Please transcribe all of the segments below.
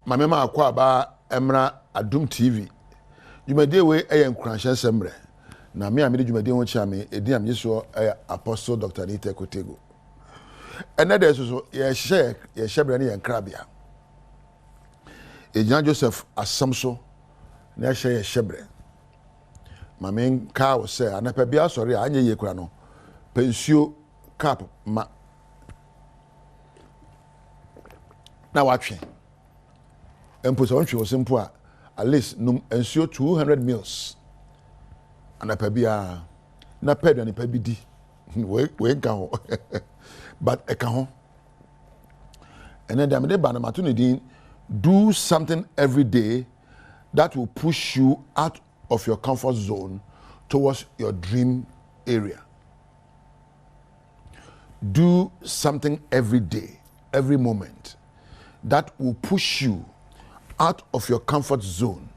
Mamema akwa ba emra Adom TV. Dwumade we Nkuranhyensem bre. Na me amede dwumade ho chia me edi am yeso Apostle Dr. Nite Kotego. Enede so ye hyebre ne ye nkrabia. Ejan Joseph Asamso na ye hyebre. Mame ka wo se anapa bia sori anye ye kura no. Pensio cap ma na watwe. Empo so ntwe osimpo a at least num ensure 200 meals anapa bia na pedwa ne pabidi we nka ho but e ka ho ene dem de ba na mato ne din do something every day that will push you out of your comfort zone towards your dream area. Do something every day, every moment that will push you out of your comfort zone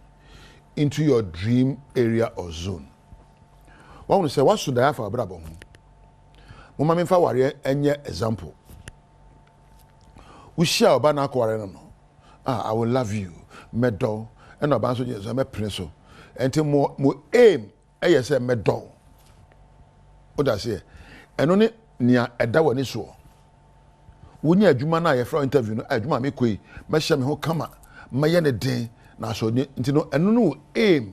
into your dream area or zone. One will say, what should I have for a brabo? Mama me fa ware enye example. We share obana ko ware no. I will love you. Medo. And oban so je me prince. Enti mo aim e say medo. O da say eno ne nia eda wani so. Woni adwuma na ye fra interview no adwuma me koi me hye me ho kama maye ne den na so nti no eno no aim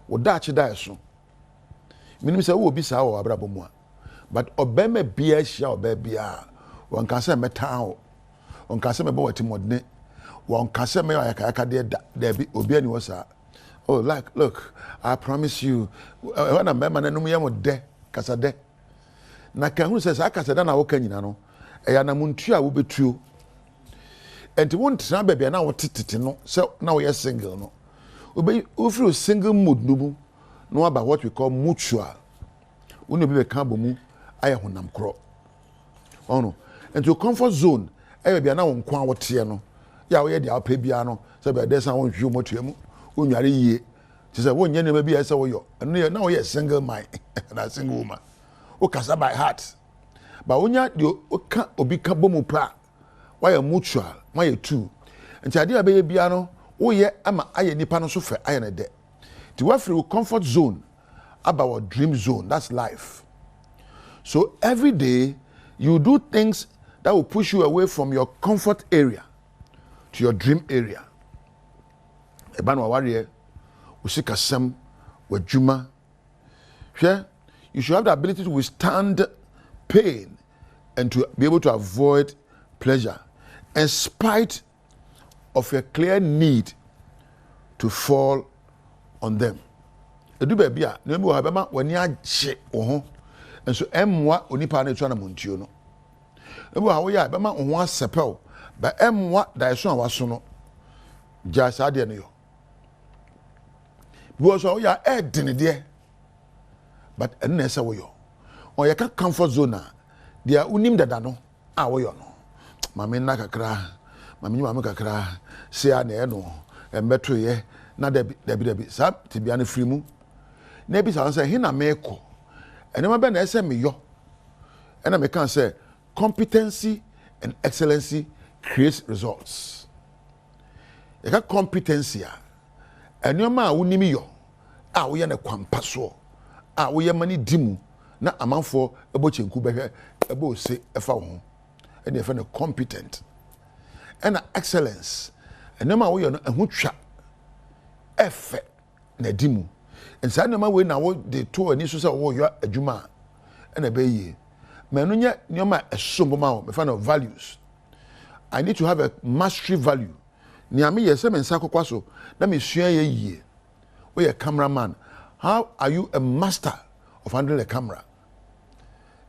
wo da chi da so. Minim say wo bi sa wo abrabo mu a but obema bia hia obabia won ka say meta ho won ka say me bo watimodne won ka say me ayaka de da bi obi ani wo sa. Oh, like, look, I promise you, when I'm na no me de kasa de na kan hu says akasa da na wo kan nyina no eya na muntu a wo betuo enti won tena bebia na wo tititi no se na wo yes single no obi ofri single mood no bu no about what we call mutual woni obi be kan bomu aye honam kro ono enti comfort zone bebia na wo nkwa wo te no ya wo ye dia pa bia no se be dey san won hwi mo tuamu onware yie ti se won nye ne bia se wo yo eno na wo ye single man na single woman o kasa by heart ba onya de o ka obi ka bomu pa why mutual why two nti ade abeye bia no wo ye ama aye nipa no so fe aye ne de ti wa free comfort zone about dream zone. That's life. So every day you do things that will push you away from your comfort area to your dream area. Eban wa ware usikasem wadwuma hwe. You should have the ability to withstand pain and to be able to avoid pleasure in spite of a clear need to fall on them. Edu baby a na mu ha bema wani agye wo ho enso emwa onipa na etua na montuo no. Ebu ha wo ya bema wo ho asepel ba emwa da eso a waso no ja sa de no yo. Bi so wo ya edene de but enne ese wo yo. O ye ka comfort zone a dia unim dada no a wo yo no. Mame na kakra, mame nyima me kakra, se a na e no embeto ye na debi sa tibia na free mu. Na bi sa say hina meko. Ene ma be na ese me yo. Ena me kan say competency and excellency creates results. E ka competency a ene ma wonimi yo a wo ye na kwampa so a wo ye mani dimu na amanfo ebo chenku behwe ebo se efa wo ene efa na competent ena excellence ene ma wo ye no ehutwa efe na dimu ensa na ma we na wo de to ani so se wo yo adwuma ena be yi manu nya nyoma esombo ma wo me fa na values. I need to have a mastery value. Ni ami ye se me nsa kokwa so na me sua ye yie. We a cameraman. How are you a master of handling a camera?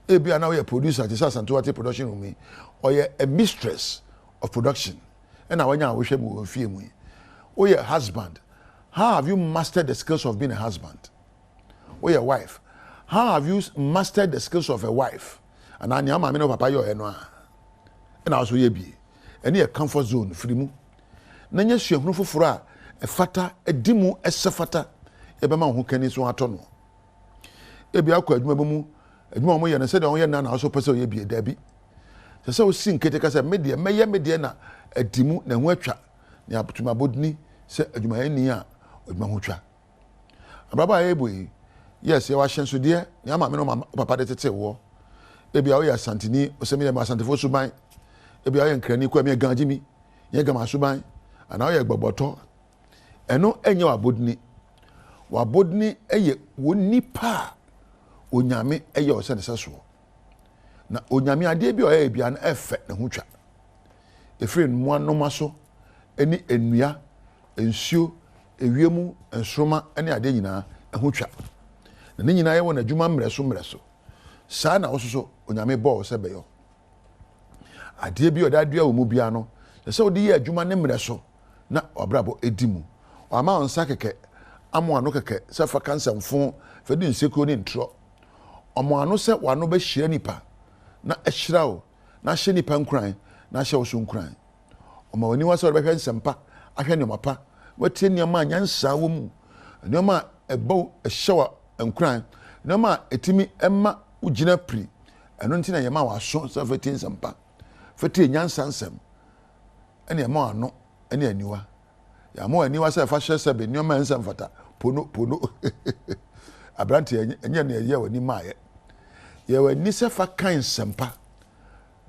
Ebi na we a producer at Santuate production room or you a mistress of production. And now when you wish mu fie mu. Or you a husband. How have you mastered the skills of being a husband? Or your wife. How have you mastered the skills of a wife? And I am no papa yo eno a. And also ye bi. Any a comfort zone free mu. Na nya suahunu foforo a e fata edimu esefata e be ma ho kani so ato no. E bi akọ adwuma mu adwuma mo ye na se de ho ye na na so pese o ye bi da bi. Se se o sin kete ka se me de na edimu na ho atwa ni aputuma bodni se adwuma ni a adwuma ho twa abraba eboyi yes ye wa hyenso de ni ama me no papa de tete wo ebi a wo ya santini osemi de ma santefo suban ebi a wo nkrani kwa me ganjimi ye gama suban ana wo ya gbogboto eno enye wa bodni eye woni pa onyame eye o se ne seso na onyame ade bi o ye bia na efe ne ho twa efiri mo anoma so eni enua ensuo ewiemu ensroma ene ade nyina ho twa na ne nyina ye wona adwuma mreso saa na wososo onyame bo se beyo ade bi o da dua wo mu bia no se wo de ye adwuma ne mreso na obrabo edimu ama onsa keke amo ano keke se fa kansamfo fa di nsekuro ni ntro omo ano se wano be hira nipa na ehira wo na hye nipa nkran na hye wo so nkran omo wani wasa be hwe nsempa ahwe ne mapa watie niam anyansa wo mu niam ebo ehyewa nkran niam etimi emma ugina pri eno nti na yema waso se fa tie nsempa fa tie nyansa nsem ene yema ano ene aniwa ya mo aniwa se fa hye se be niam nsem fata pono abrante enye na ye wani maaye ye wani se fa kan sempa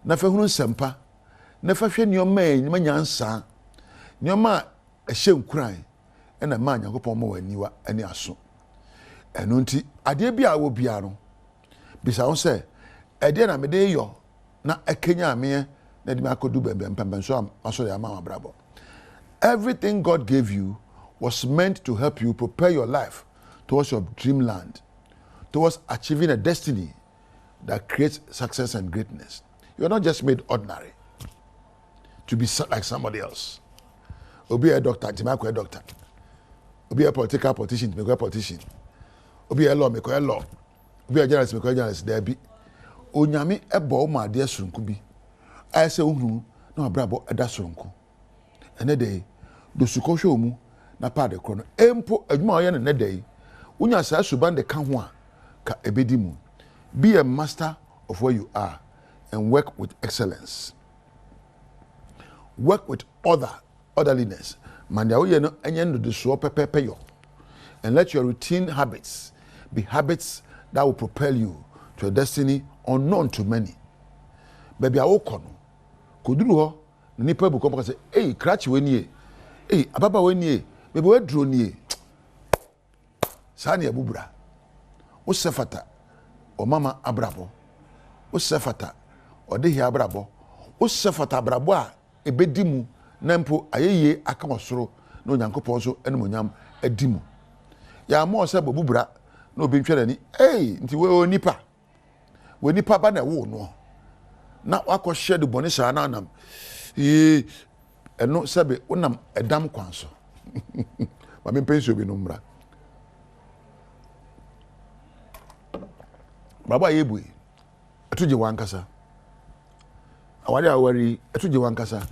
na fa hunu sempa na fa hwe nioma enyi nyansa nioma ehye nkuran ena ma Nyankopon ma waniwa ani aso eno nti ade bia wo bia no bisa won se ede na mede yo na ekenya ame na de makodu bembe so aso ya ma brabo. Everything God gave you was meant to help you prepare your life towards your dreamland, towards achieving a destiny that creates success and greatness. You are not just made ordinary to be like somebody else. Obi a doctor, Timako a doctor. Obi a politician, Timako a politician. Obi a law, Meko a law. Obi a journalist, Meko a journalist. There be. Onyame ebo ma de surunku bi. I say uhunu na abrabo eda surunku. Ene dey do sukosho mu na pa de krono. Empo adwuma oye ne dey. Unya sa suban de ka ho a ka ebedi mu. Be a master of where you are and work with excellence. Work with orderliness. Manda oye no enye ndo de so pepepe yo. And let your routine habits be habits that will propel you to a destiny unknown to many. Baby awokono koduru ho nipa bu kompa say eh cratch we nie eh ababa we nie baby we dro nie sani abubura wo sefata o mama abrabo wo sefata o de hia abrabo wo sefata abrabo a ebedimu na mpo ayeye aka osoro na Onyankopon so enemonyam adimu ya mo se bobubura na obi ntwere ni nti we nipa ba na wo no na wako share the bonisha na nam eno sebe unam edam kwanso ma me pension bi no mra baba yebu atuje wankasa awari awari atuje wankasa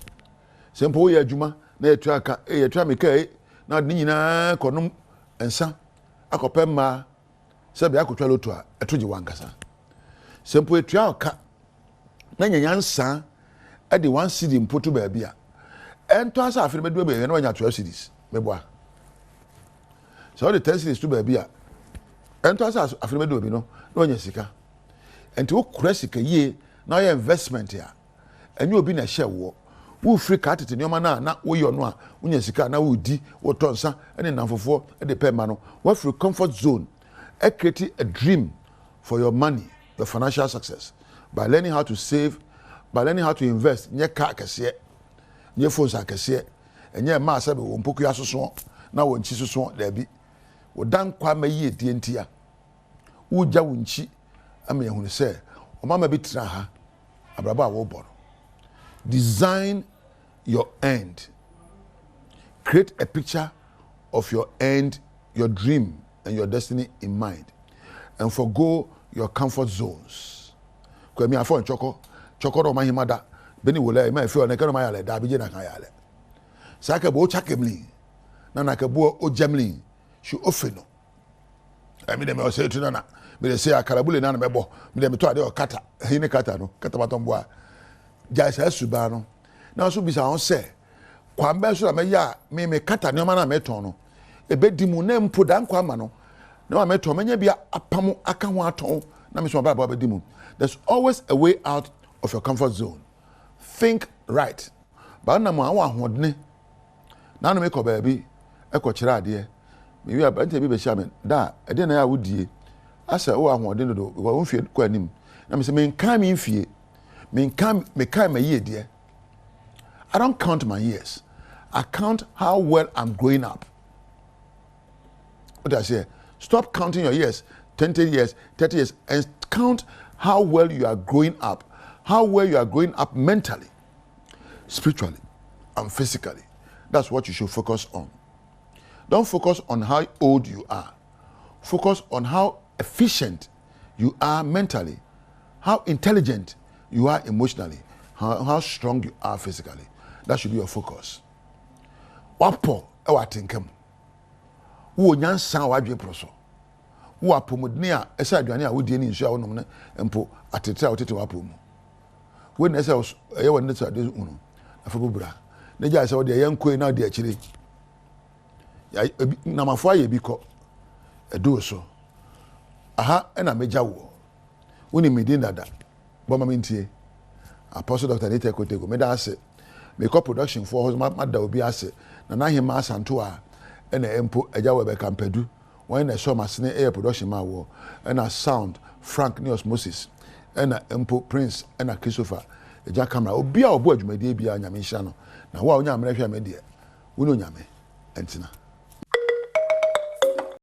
sempo wo ya adwuma na etu aka etu ameka na de nyina konom ensa akopemma sebe akotwa lotu a atuje wankasa sempo etu aka na nyanyansa e de 1 cedi mpoto ba bia ento asa afire medu ba na wanya 12 cedis meboa so the 10 cedis to ba bia ento asa afire medu bi no na wanya sika enti wo kura sika yie na your investment ya enye obi na hye wo free ka tete nyoma na wo yo no a wonya sika na wo di wo tonsa ene namfofo e de pema no wo free comfort zone e create a dream for your money, your financial success. By learning how to save, by learning how to invest, nye car kese, nye phones kese, nye ma sabe wo mpoku ya soso na wo nchi soso da bi. Wo dan kwa mayi etientia. Wo ja wo nchi ama ye hunu se, o mama bi tra ha. Abraba wo bo. Design your end. Create a picture of your end, your dream and your destiny in mind, and forgo your comfort zones. Kwemi afọ choko do mahimada beni wole ma efi o na kanu ma yale da bije na kan yale saka bo chakemli na ka bo o jamli shu ofeno ami de me o se tu na me de se akarabule na me bo me de me to ade o kata hine kata no kata baton bo a ja sa suba no na so bisa on se kwambe so na ya me kata ne ma na meton no ebedi mu na mpo dan kwa ma no na ma meton menya bia apam aka ho aton na me so ba bedi mu. There's always a way out of your comfort zone. Think right. Ba na mo awon ahodne na no me ko ba bi e ko kire ade me wi abante bi be sha me da e de na ya wodie asa wo ahodne do wo mfie ko anim na me se me nkan me mfie me nkan me kai me ye de. I don't count my years. I count how well I'm growing up. What I say? Stop counting your years, 20 years, 30 years, and count how well you are growing up. How well you are growing up mentally, spiritually, and physically. That's what you should focus on. Don't focus on how old you are. Focus on how efficient you are mentally, how intelligent you are emotionally, how strong you are physically. That should be your focus. Wapo ewa tinkem. Wo nyansa wadwe proso. Wo apomodne a esa aduane a wodie ni nsu a wonom ne empo atete a wotete wapo mu. Wo na esa ye wonne tsa de unu. Afa bubura. Ne ja esa wo de yankoi na de akire. Ya na mafo aye bi ko. Edo so. Aha na meja wo. Woni medin dada. Bo ma mentie. Apostle Dr. Nite Kotego me da ase. Me ko production for mada obi ase na na hima asanto a na empo eja we be kampadu when na so masene air production ma wo na sound Frank Neos Moses na empo Prince na Christopher eja camera obi a obo adwumadi bia nyame hia no na wo a onya amrehwe me de wo no nyame entina